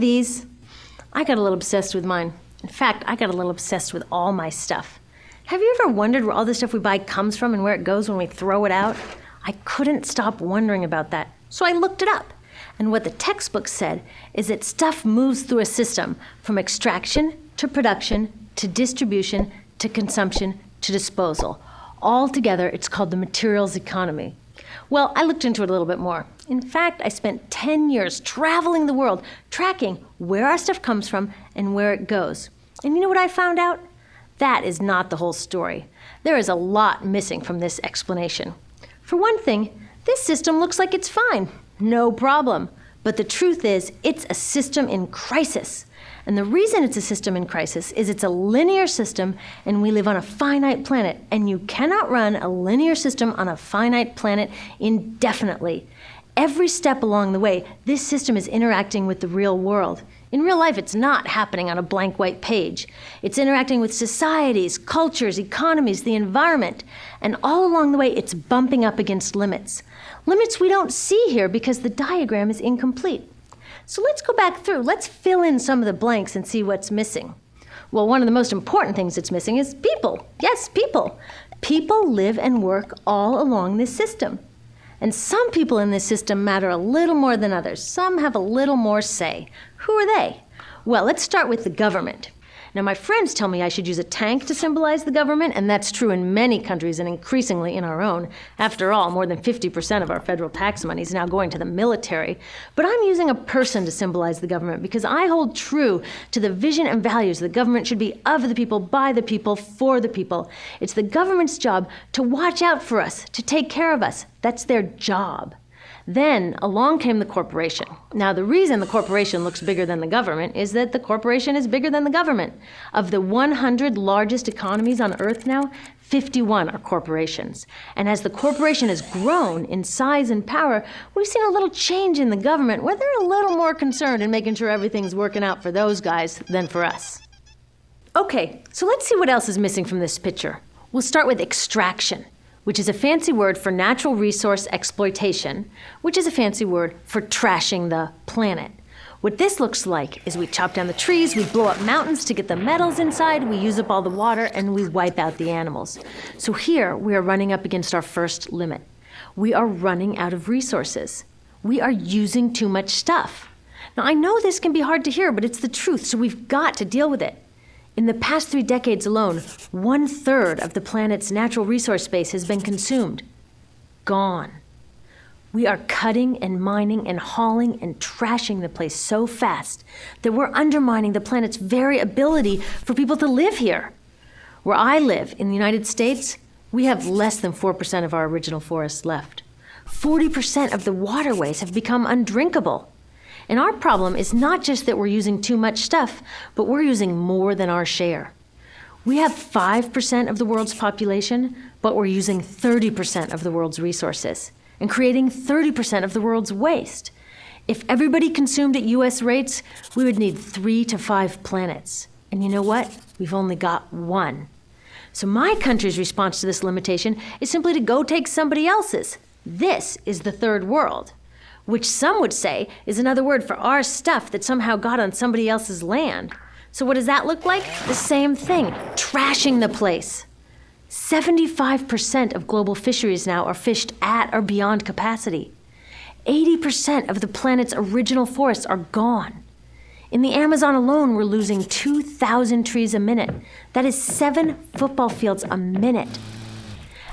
these? I got a little obsessed with mine. In fact, I got a little obsessed with all my stuff. Have you ever wondered where all the stuff we buy comes from and where it goes when we throw it out? I couldn't stop wondering about that, so I looked it up. And what the textbook said is that stuff moves through a system from extraction to production to distribution to consumption to disposal. All together, it's called the materials economy. Well, I looked into it a little bit more. In fact, I spent 10 years traveling the world, tracking where our stuff comes from and where it goes. And you know what I found out? That is not the whole story. There is a lot missing from this explanation. For one thing, this system looks like it's fine. No problem. But the truth is, it's a system in crisis. And the reason it's a system in crisis is it's a linear system and we live on a finite planet. And you cannot run a linear system on a finite planet indefinitely. Every step along the way, this system is interacting with the real world. In real life, it's not happening on a blank white page. It's interacting with societies, cultures, economies, the environment. And all along the way, it's bumping up against limits. Limits we don't see here because the diagram is incomplete. So let's go back through. Let's fill in some of the blanks and see what's missing. Well, one of the most important things that's missing is people. Yes, people. People live and work all along this system. And some people in this system matter a little more than others. Some have a little more say. Who are they? Well, let's start with the government. Now, my friends tell me I should use a tank to symbolize the government, and that's true in many countries and increasingly in our own. After all, more than 50% of our federal tax money is now going to the military. But I'm using a person to symbolize the government because I hold true to the vision and values the government should be of the people, by the people, for the people. It's the government's job to watch out for us, to take care of us. That's their job. Then along came the corporation. Now, the reason the corporation looks bigger than the government is that the corporation is bigger than the government. Of the 100 largest economies on Earth now, 51 are corporations. And as the corporation has grown in size and power, we've seen a little change in the government where they're a little more concerned in making sure everything's working out for those guys than for us. Okay, so let's see what else is missing from this picture. We'll start with extraction, which is a fancy word for natural resource exploitation, which is a fancy word for trashing the planet. What this looks like is we chop down the trees, we blow up mountains to get the metals inside, we use up all the water, and we wipe out the animals. So here we are running up against our first limit. We are running out of resources. We are using too much stuff. Now, I know this can be hard to hear, but it's the truth, so we've got to deal with it. In the past 3 decades alone, 1/3 of the planet's natural resource space has been consumed. Gone. We are cutting and mining and hauling and trashing the place so fast that we're undermining the planet's very ability for people to live here. Where I live, in the United States, we have less than 4% of our original forests left. 40% of the waterways have become undrinkable. And our problem is not just that we're using too much stuff, but we're using more than our share. We have 5% of the world's population, but we're using 30% of the world's resources and creating 30% of the world's waste. If everybody consumed at US rates, we would need 3 to 5 planets. And you know what? We've only got 1. So my country's response to this limitation is simply to go take somebody else's. This is the third world, which some would say is another word for our stuff that somehow got on somebody else's land. So what does that look like? The same thing, trashing the place. 75% of global fisheries now are fished at or beyond capacity. 80% of the planet's original forests are gone. In the Amazon alone, we're losing 2,000 trees a minute. That is 7 football fields a minute.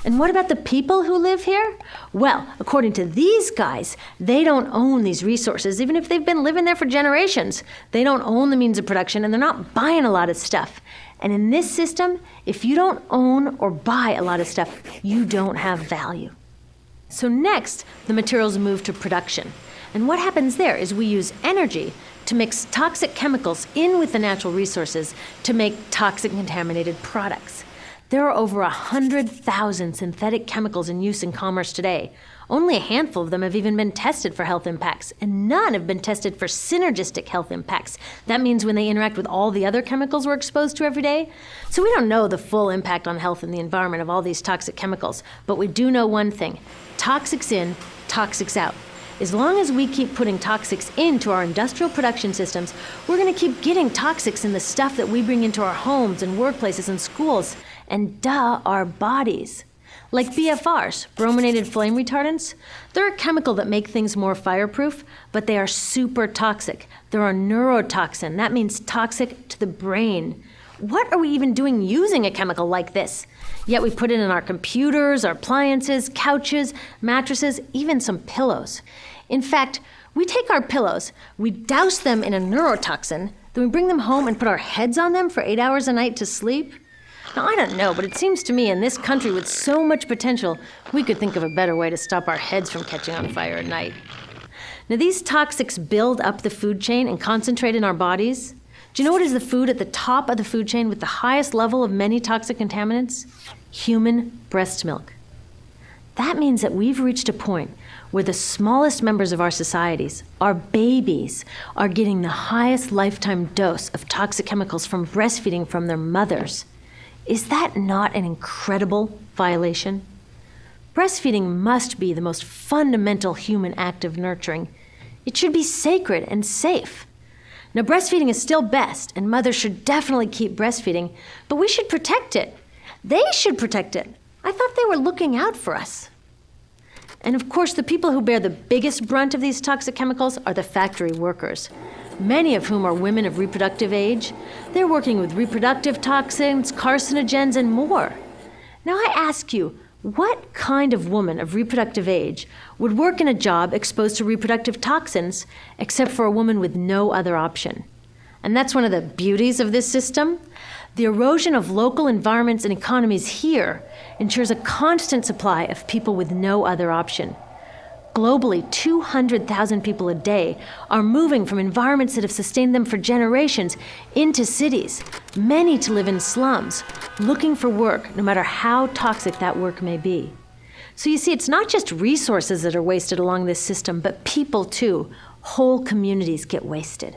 And what about the people who live here? Well, according to these guys, they don't own these resources, even if they've been living there for generations. They don't own the means of production, and they're not buying a lot of stuff. And in this system, if you don't own or buy a lot of stuff, you don't have value. So next, the materials move to production. And what happens there is we use energy to mix toxic chemicals in with the natural resources to make toxic contaminated products. There are over 100,000 synthetic chemicals in use in commerce today. Only a handful of them have even been tested for health impacts, and none have been tested for synergistic health impacts. That means when they interact with all the other chemicals we're exposed to every day. So we don't know the full impact on health and the environment of all these toxic chemicals, but we do know one thing: toxics in, toxics out. As long as we keep putting toxics into our industrial production systems, we're going to keep getting toxics in the stuff that we bring into our homes and workplaces and schools, and our bodies. Like BFRs, brominated flame retardants, they're a chemical that make things more fireproof, but they are super toxic. They're a neurotoxin. That means toxic to the brain. What are we even doing using a chemical like this? Yet we put it in our computers, our appliances, couches, mattresses, even some pillows. In fact, we take our pillows, we douse them in a neurotoxin, then we bring them home and put our heads on them for 8 hours a night to sleep. Now, I don't know, but it seems to me in this country with so much potential, we could think of a better way to stop our heads from catching on fire at night. Now, these toxics build up the food chain and concentrate in our bodies. Do you know what is the food at the top of the food chain with the highest level of many toxic contaminants? Human breast milk. That means that we've reached a point where the smallest members of our societies, our babies, are getting the highest lifetime dose of toxic chemicals from breastfeeding from their mothers. Is that not an incredible violation? Breastfeeding must be the most fundamental human act of nurturing. It should be sacred and safe. Now, breastfeeding is still best, and mothers should definitely keep breastfeeding, but we should protect it. They should protect it. I thought they were looking out for us. And of course, the people who bear the biggest brunt of these toxic chemicals are the factory workers, many of whom are women of reproductive age. They're working with reproductive toxins, carcinogens, and more. Now I ask you, what kind of woman of reproductive age would work in a job exposed to reproductive toxins except for a woman with no other option? And that's one of the beauties of this system. The erosion of local environments and economies here ensures a constant supply of people with no other option. Globally, 200,000 people a day are moving from environments that have sustained them for generations into cities, many to live in slums, looking for work, no matter how toxic that work may be. So you see, it's not just resources that are wasted along this system, but people too. Whole communities get wasted.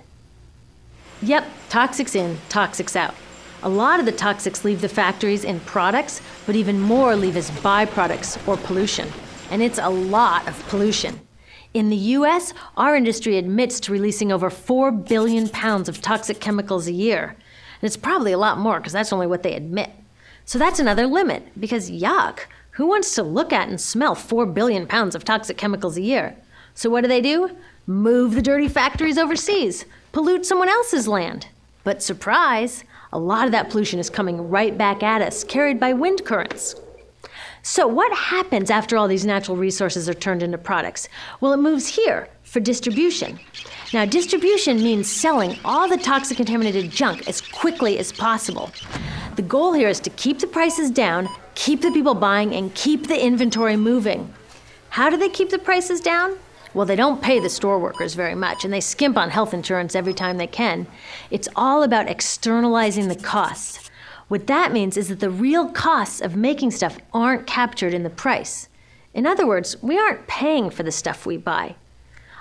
Yep, toxics in, toxics out. A lot of the toxics leave the factories in products, but even more leave as byproducts or pollution. And it's a lot of pollution. In the US, our industry admits to releasing over 4 billion pounds of toxic chemicals a year. And it's probably a lot more because that's only what they admit. So that's another limit, because yuck, who wants to look at and smell 4 billion pounds of toxic chemicals a year? So what do? Move the dirty factories overseas, pollute someone else's land. But surprise, a lot of that pollution is coming right back at us, carried by wind currents. So what happens after all these natural resources are turned into products? Well, it moves here for distribution. Now, distribution means selling all the toxic contaminated junk as quickly as possible. The goal here is to keep the prices down, keep the people buying, and keep the inventory moving. How do they keep the prices down? Well, they don't pay the store workers very much, and they skimp on health insurance every time they can. It's all about externalizing the costs. What that means is that the real costs of making stuff aren't captured in the price. In other words, we aren't paying for the stuff we buy.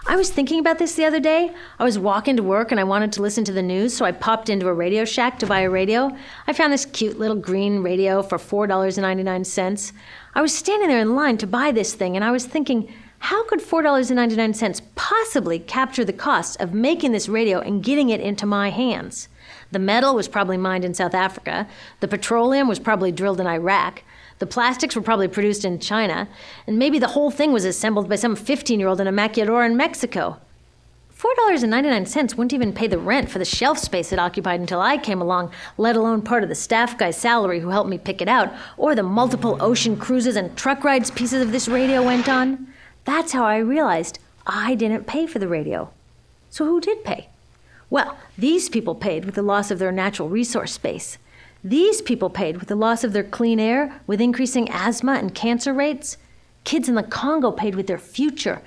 I was thinking about this the other day. I was walking to work and I wanted to listen to the news, so I popped into a Radio Shack to buy a radio. I found this cute little green radio for $4.99. I was standing there in line to buy this thing, and I was thinking, how could $4.99 possibly capture the cost of making this radio and getting it into my hands? The metal was probably mined in South Africa. The petroleum was probably drilled in Iraq. The plastics were probably produced in China. And maybe the whole thing was assembled by some 15-year-old in a maquiladora in Mexico. $4.99 wouldn't even pay the rent for the shelf space it occupied until I came along, let alone part of the staff guy's salary who helped me pick it out, or the multiple ocean cruises and truck rides pieces of this radio went on. That's how I realized I didn't pay for the radio. So who did pay? Well, these people paid with the loss of their natural resource space. These people paid with the loss of their clean air, with increasing asthma and cancer rates. Kids in the Congo paid with their future.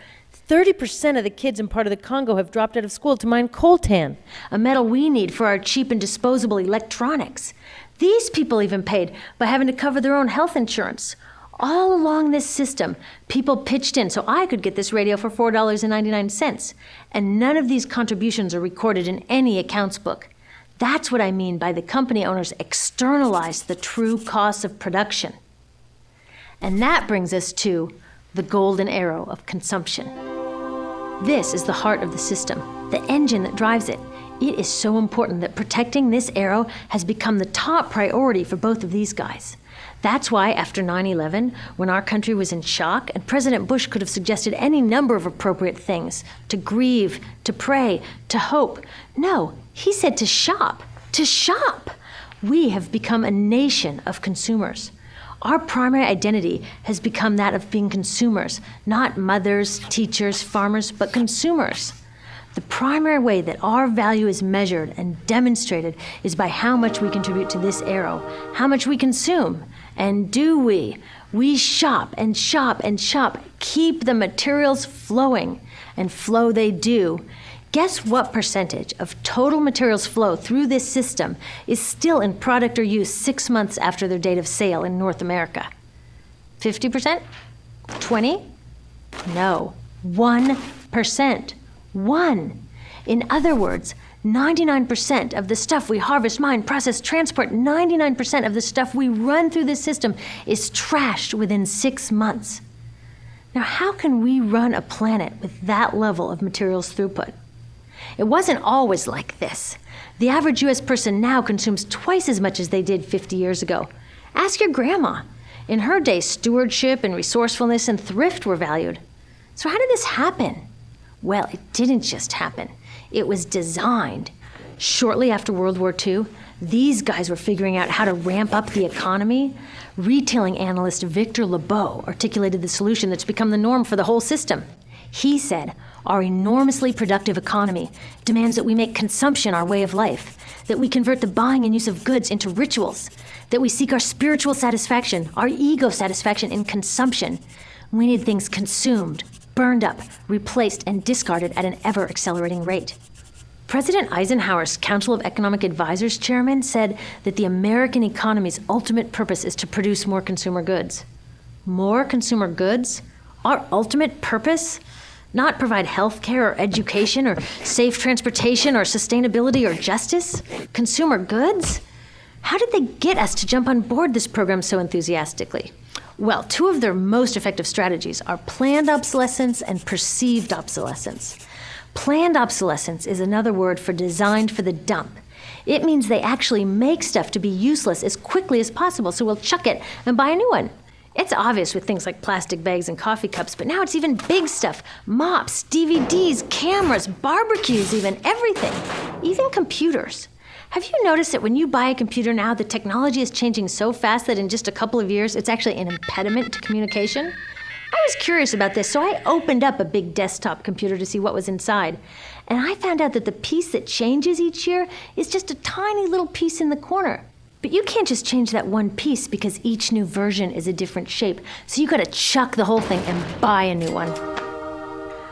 30% of the kids in part of the Congo have dropped out of school to mine coltan, a metal we need for our cheap and disposable electronics. These people even paid by having to cover their own health insurance. All along this system, people pitched in so I could get this radio for $4.99. And none of these contributions are recorded in any accounts book. That's what I mean by the company owners externalize the true costs of production. And that brings us to the golden arrow of consumption. This is the heart of the system, the engine that drives it. It is so important that protecting this arrow has become the top priority for both of these guys. That's why after 9/11, when our country was in shock and President Bush could have suggested any number of appropriate things, to grieve, to pray, to hope. No, he said to shop, to shop. We have become a nation of consumers. Our primary identity has become that of being consumers, not mothers, teachers, farmers, but consumers. The primary way that our value is measured and demonstrated is by how much we contribute to this arrow, how much we consume. And do we? We shop and shop and shop, keep the materials flowing, and flow they do. Guess what percentage of total materials flow through this system is still in product or use 6 months after their date of sale in North America? 50%? 20? No, 1%. 1. In other words, 99% of the stuff we harvest, mine, process, transport, 99% of the stuff we run through this system is trashed within 6 months. Now, how can we run a planet with that level of materials throughput? It wasn't always like this. The average U.S. person now consumes twice as much as they did 50 years ago. Ask your grandma. In her day, stewardship and resourcefulness and thrift were valued. So how did this happen? Well, it didn't just happen. It was designed. Shortly after World War II, these guys were figuring out how to ramp up the economy. Retailing analyst Victor Lebeau articulated the solution that's become the norm for the whole system. He said, our enormously productive economy demands that we make consumption our way of life, that we convert the buying and use of goods into rituals, that we seek our spiritual satisfaction, our ego satisfaction in consumption. We need things consumed, burned up, replaced, and discarded at an ever-accelerating rate. President Eisenhower's Council of Economic Advisors chairman said that the American economy's ultimate purpose is to produce more consumer goods. More consumer goods? Our ultimate purpose? Not provide health care or education or safe transportation or sustainability or justice? Consumer goods? How did they get us to jump on board this program so enthusiastically? Well, two of their most effective strategies are planned obsolescence and perceived obsolescence. Planned obsolescence is another word for designed for the dump. It means they actually make stuff to be useless as quickly as possible, so we'll chuck it and buy a new one. It's obvious with things like plastic bags and coffee cups, but now it's even big stuff. Mops, DVDs, cameras, barbecues even, everything. Even computers. Have you noticed that when you buy a computer now, the technology is changing so fast that in just a couple of years, it's actually an impediment to communication? I was curious about this, so I opened up a big desktop computer to see what was inside. And I found out that the piece that changes each year is just a tiny little piece in the corner. But you can't just change that one piece because each new version is a different shape. So you gotta chuck the whole thing and buy a new one.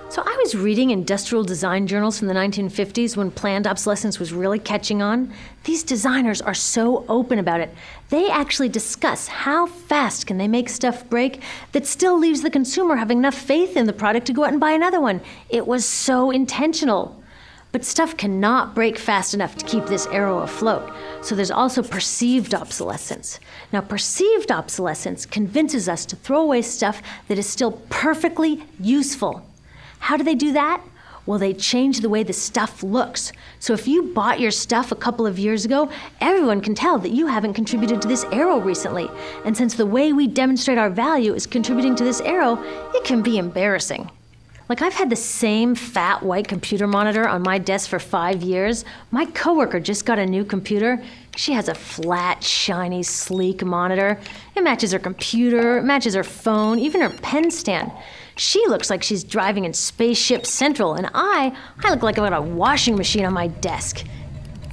So I was reading industrial design journals from the 1950s when planned obsolescence was really catching on. These designers are so open about it. They actually discuss how fast can they make stuff break that still leaves the consumer having enough faith in the product to go out and buy another one. It was so intentional. But stuff cannot break fast enough to keep this arrow afloat. So there's also perceived obsolescence. Now, perceived obsolescence convinces us to throw away stuff that is still perfectly useful. How do they do that? Well, they change the way the stuff looks. So if you bought your stuff a couple of years ago, everyone can tell that you haven't contributed to this arrow recently. And since the way we demonstrate our value is contributing to this arrow, it can be embarrassing. Like, I've had the same fat white computer monitor on my desk for 5 years. My coworker just got a new computer. She has a flat, shiny, sleek monitor. It matches her computer, it matches her phone, even her pen stand. She looks like she's driving in Spaceship Central, and I look like I've got a washing machine on my desk.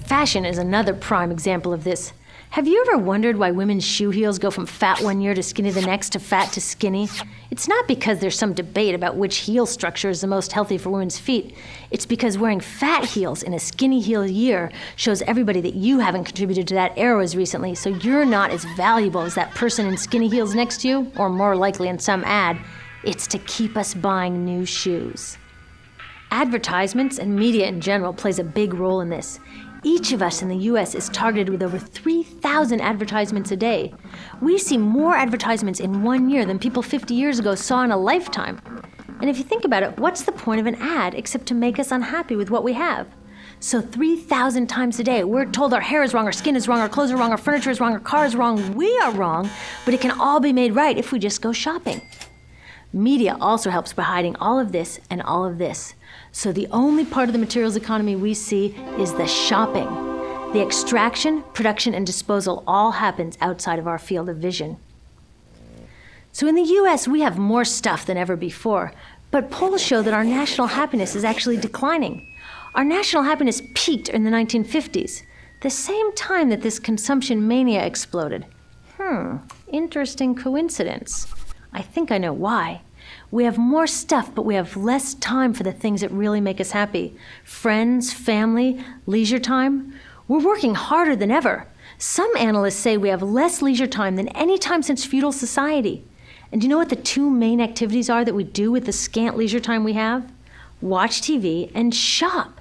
Fashion is another prime example of this. Have you ever wondered why women's shoe heels go from fat one year to skinny the next to fat to skinny? It's not because there's some debate about which heel structure is the most healthy for women's feet. It's because wearing fat heels in a skinny heel year shows everybody that you haven't contributed to that arrow as recently, so you're not as valuable as that person in skinny heels next to you, or more likely in some ad. It's to keep us buying new shoes. Advertisements and media in general plays a big role in this. Each of us in the U.S. is targeted with over 3,000 advertisements a day. We see more advertisements in 1 year than people 50 years ago saw in a lifetime. And if you think about it, what's the point of an ad except to make us unhappy with what we have? So 3,000 times a day, we're told our hair is wrong, our skin is wrong, our clothes are wrong, our furniture is wrong, our car is wrong, we are wrong, but it can all be made right if we just go shopping. Media also helps by hiding all of this and all of this. So the only part of the materials economy we see is the shopping. The extraction, production, and disposal all happens outside of our field of vision. So in the US, we have more stuff than ever before, but polls show that our national happiness is actually declining. Our national happiness peaked in the 1950s, the same time that this consumption mania exploded. Interesting coincidence. I think I know why. We have more stuff, but we have less time for the things that really make us happy. Friends, family, leisure time. We're working harder than ever. Some analysts say we have less leisure time than any time since feudal society. And do you know what the two main activities are that we do with the scant leisure time we have? Watch TV and shop.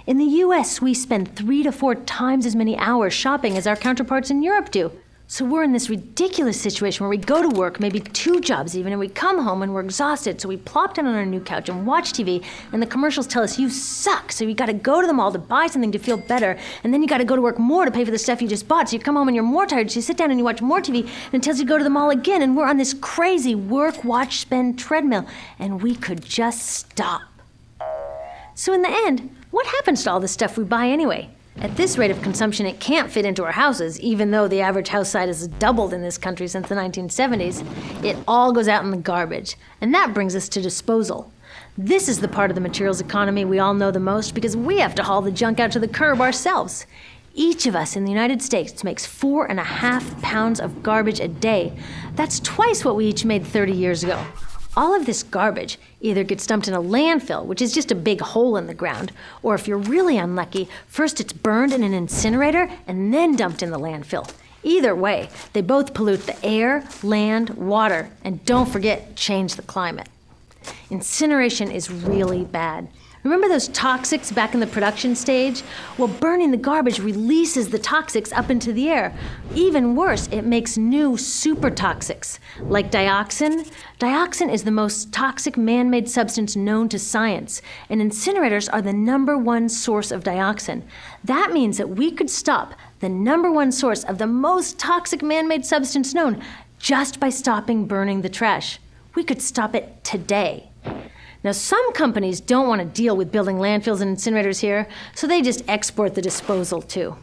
In the US, we spend 3 to 4 times as many hours shopping as our counterparts in Europe do. So we're in this ridiculous situation where we go to work, maybe 2 jobs even, and we come home and we're exhausted, so we plop down on our new couch and watch TV, and the commercials tell us you suck, so you gotta go to the mall to buy something to feel better, and then you gotta go to work more to pay for the stuff you just bought, so you come home and you're more tired, so you sit down and you watch more TV, and it tells you to go to the mall again, and we're on this crazy work, watch, spend treadmill, and we could just stop. So in the end, what happens to all the stuff we buy anyway? At this rate of consumption, it can't fit into our houses, even though the average house size has doubled in this country since the 1970s. It all goes out in the garbage. And that brings us to disposal. This is the part of the materials economy we all know the most because we have to haul the junk out to the curb ourselves. Each of us in the United States makes 4.5 pounds of garbage a day. That's twice what we each made 30 years ago. All of this garbage either gets dumped in a landfill, which is just a big hole in the ground, or if you're really unlucky, first it's burned in an incinerator and then dumped in the landfill. Either way, they both pollute the air, land, water, and don't forget, change the climate. Incineration is really bad. Remember those toxics back in the production stage? Well, burning the garbage releases the toxics up into the air. Even worse, it makes new super toxics, like dioxin. Dioxin is the most toxic man-made substance known to science, and incinerators are the #1 source of dioxin. That means that we could stop the #1 source of the most toxic man-made substance known just by stopping burning the trash. We could stop it today. Now, some companies don't want to deal with building landfills and incinerators here, so they just export the disposal too.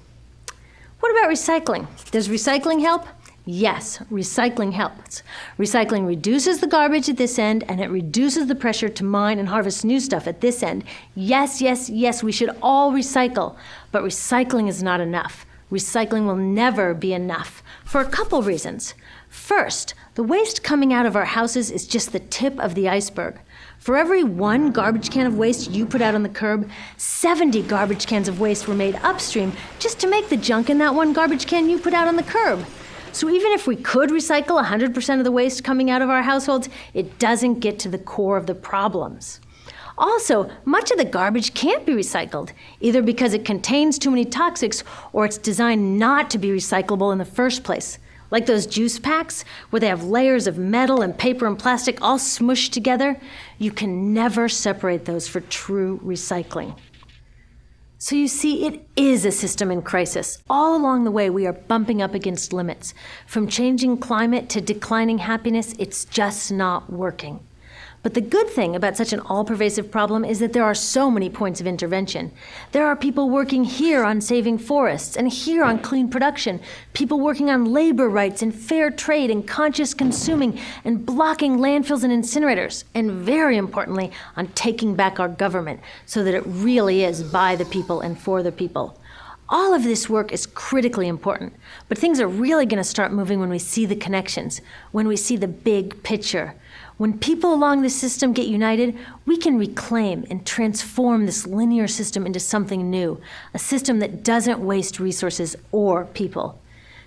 What about recycling? Does recycling help? Yes, recycling helps. Recycling reduces the garbage at this end, and it reduces the pressure to mine and harvest new stuff at this end. Yes, yes, yes, we should all recycle, but recycling is not enough. Recycling will never be enough for a couple reasons. First, the waste coming out of our houses is just the tip of the iceberg. For every 1 garbage can of waste you put out on the curb, 70 garbage cans of waste were made upstream just to make the junk in that 1 garbage can you put out on the curb. So even if we could recycle 100% of the waste coming out of our households, it doesn't get to the core of the problems. Also, much of the garbage can't be recycled, either because it contains too many toxics or it's designed not to be recyclable in the first place. Like those juice packs, where they have layers of metal and paper and plastic all smushed together, you can never separate those for true recycling. So you see, it is a system in crisis. All along the way, we are bumping up against limits. From changing climate to declining happiness, it's just not working. But the good thing about such an all-pervasive problem is that there are so many points of intervention. There are people working here on saving forests and here on clean production, people working on labor rights and fair trade and conscious consuming and blocking landfills and incinerators, and very importantly, on taking back our government so that it really is by the people and for the people. All of this work is critically important, but things are really going to start moving when we see the connections, when we see the big picture. When people along this system get united, we can reclaim and transform this linear system into something new, a system that doesn't waste resources or people.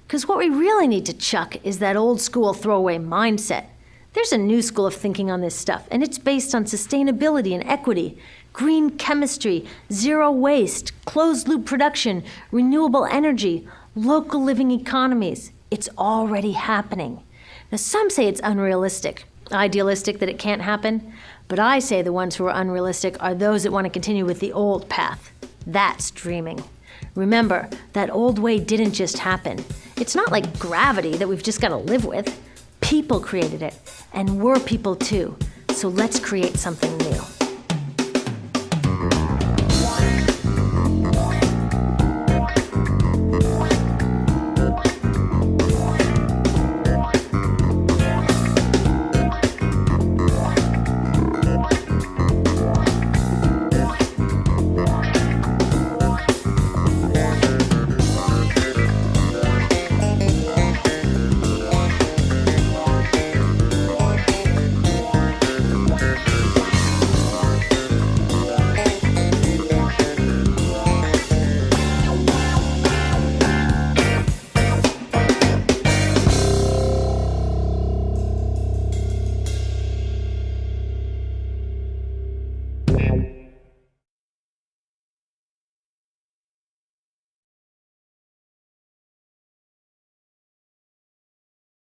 Because what we really need to chuck is that old school throwaway mindset. There's a new school of thinking on this stuff, and it's based on sustainability and equity, green chemistry, zero waste, closed-loop production, renewable energy, local living economies. It's already happening. Now, some say it's unrealistic, idealistic that it can't happen, But I say the ones who are unrealistic are those that want to continue with the old path. That's dreaming. Remember, that old way didn't just happen. It's not like gravity that we've just got to live with. People created it, and we're people too. So let's create something new.